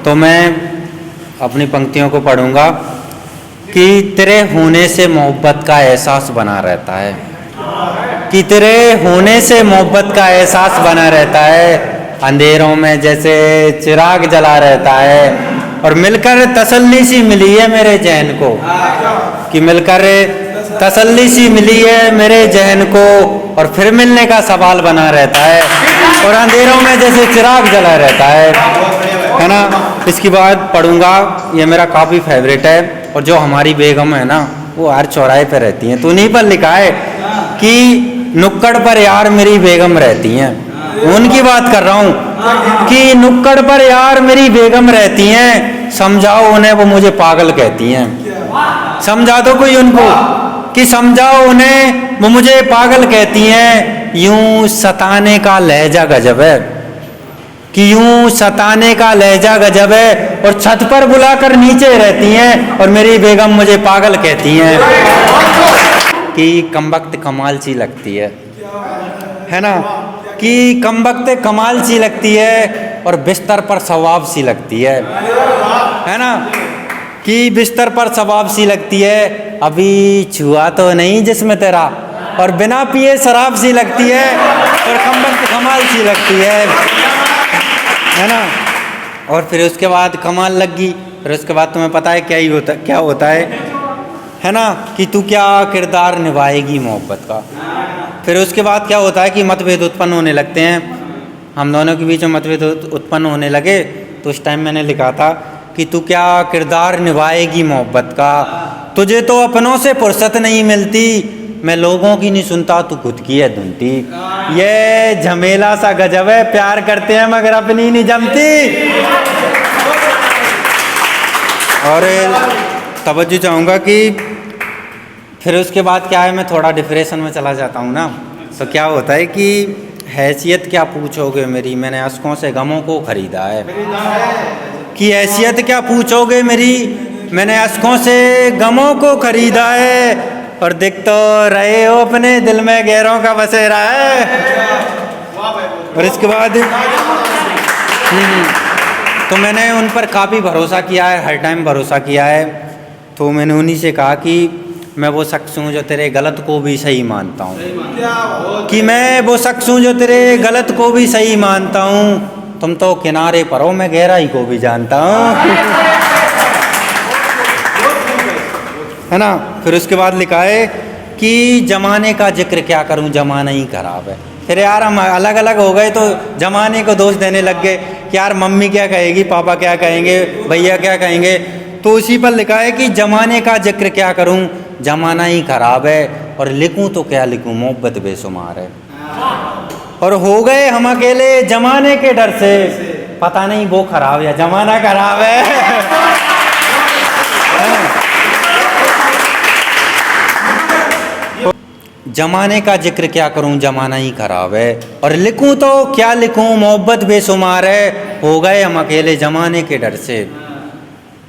तो मैं अपनी पंक्तियों को पढ़ूंगा कि तेरे होने से मोहब्बत का एहसास बना रहता है, कि तेरे होने से मोहब्बत का एहसास बना रहता है, अंधेरों में जैसे चिराग जला रहता है। और मिलकर तसल्ली सी मिली है मेरे जहन को, कि मिलकर तसल्ली सी मिली है मेरे जहन को, और फिर मिलने का सवाल बना रहता है, और अंधेरों में जैसे चिराग जला रहता है ना। इसके बाद पढ़ूंगा, ये मेरा काफ़ी फेवरेट है, और जो हमारी बेगम है ना वो हर चौराहे पे रहती हैं, तो उन्हीं पर लिखा है कि नुक्कड़ पर यार मेरी बेगम रहती हैं। उनकी बात कर रहा हूँ कि नुक्कड़ पर यार मेरी बेगम रहती हैं, समझाओ उन्हें वो मुझे पागल कहती हैं। समझा दो कोई उनको कि समझाओ उन्हें वो मुझे पागल कहती हैं। यूं सताने का लहजा गजब है, कि यूं सताने का लहजा गजब है, और छत पर बुलाकर नीचे रहती हैं, और मेरी बेगम मुझे पागल कहती हैं। कि कमबख्त कमाल सी लगती है ना, कि कमबख्त कमाल सी लगती है, और बिस्तर पर सवाब सी लगती है ना, कि बिस्तर पर सवाब सी लगती है। अभी छुआ तो नहीं जिस्म तेरा, और बिना पिए शराब सी लगती है, और कमबख्त कमाल सी लगती है ना। और फिर उसके बाद कमाल लगी, फिर उसके बाद तुम्हें पता है क्या होता है ना, कि तू क्या किरदार निभाएगी मोहब्बत का। फिर उसके बाद क्या होता है कि मतभेद उत्पन्न होने लगते हैं, हम दोनों के बीच में मतभेद उत्पन्न होने लगे। तो उस टाइम मैंने लिखा था कि तू क्या किरदार निभाएगी मोहब्बत का, तुझे तो अपनों से फुर्सत नहीं मिलती, मैं लोगों की नहीं सुनता तू खुद की है धुनती। ये झमेला सा गजब है, प्यार करते हैं मगर अपनी नहीं जमती। और तवज्जो चाहूँगा कि फिर उसके बाद क्या है, मैं थोड़ा डिप्रेशन में चला जाता हूँ ना। तो क्या होता है कि हैसियत क्या पूछोगे मेरी, मैंने अश्कों से गमों को खरीदा है। कि हैसियत क्या पूछोगे मेरी, मैंने अश्कों से गमों को खरीदा है, और दिख तो रहे हो अपने दिल में गैरों का बसेरा है। और इसके बाद तो मैंने उन पर काफ़ी भरोसा किया है, हर टाइम भरोसा किया है। तो मैंने उन्हीं से कहा कि मैं वो शख्स हूँ जो तेरे गलत को भी सही मानता हूँ, कि मैं वो शख्स हूँ जो तेरे गलत को भी सही मानता हूँ, तुम तो किनारे पर हो मैं गहराई को भी जानता हूँ, है ना। फिर उसके बाद लिखा है कि ज़माने का जिक्र क्या करूँ, ज़माना ही खराब है। फिर यार हम अलग अलग हो गए तो ज़माने को दोष देने लग गए कि यार मम्मी क्या कहेगी, पापा क्या कहेंगे, भैया क्या कहेंगे। तो उसी पर लिखा है कि ज़माने का जिक्र क्या करूं, ज़माना ही खराब है, और लिखूं तो क्या लिखूं, मोहब्बत बेशुमार है। और हो गए हम अकेले ज़माने के डर से, पता नहीं वो खराब या ज़माना खराब है। ज़माने का जिक्र क्या करूं, ज़माना ही खराब है, और लिखूं तो क्या लिखूं, मोहब्बत बेशुमार है। हो गए हम अकेले ज़माने के डर से,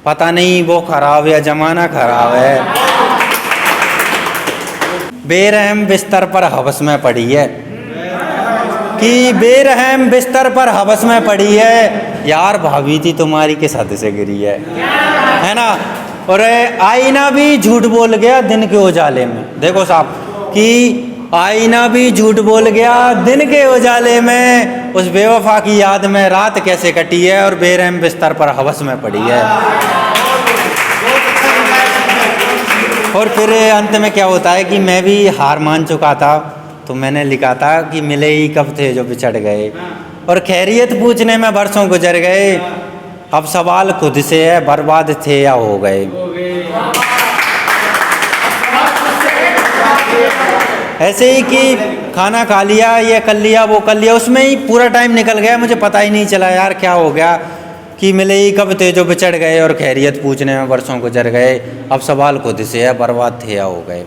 पता नहीं वो खराब या ज़माना खराब है। बेरहम बिस्तर पर हवस में पड़ी है, कि बेरहम बिस्तर पर हवस में पड़ी है, यार भाभी थी तुम्हारी किस हद से गिरी है ना। और आईना भी झूठ बोल गया दिन के उजाले में। देखो साहब कि आईना भी झूठ बोल गया दिन के उजाले में, उस बेवफा की याद में रात कैसे कटी है, और बेरहम बिस्तर पर हवस में पड़ी है। और फिर अंत में क्या होता है कि मैं भी हार मान चुका था, तो मैंने लिखा था कि मिले ही कब थे जो बिछड़ गए, और खैरियत पूछने में बरसों गुजर गए, अब सवाल खुद से है बर्बाद थे या हो गए। ऐसे ही कि खाना खा लिया, ये कर लिया, वो कर लिया, उसमें ही पूरा टाइम निकल गया, मुझे पता ही नहीं चला यार क्या हो गया, कि मिले ही कब थे जो बिछड़ गए, और खैरियत पूछने में बरसों गुजर गए, अब सवाल खुद से है बर्बाद थे या हो गए।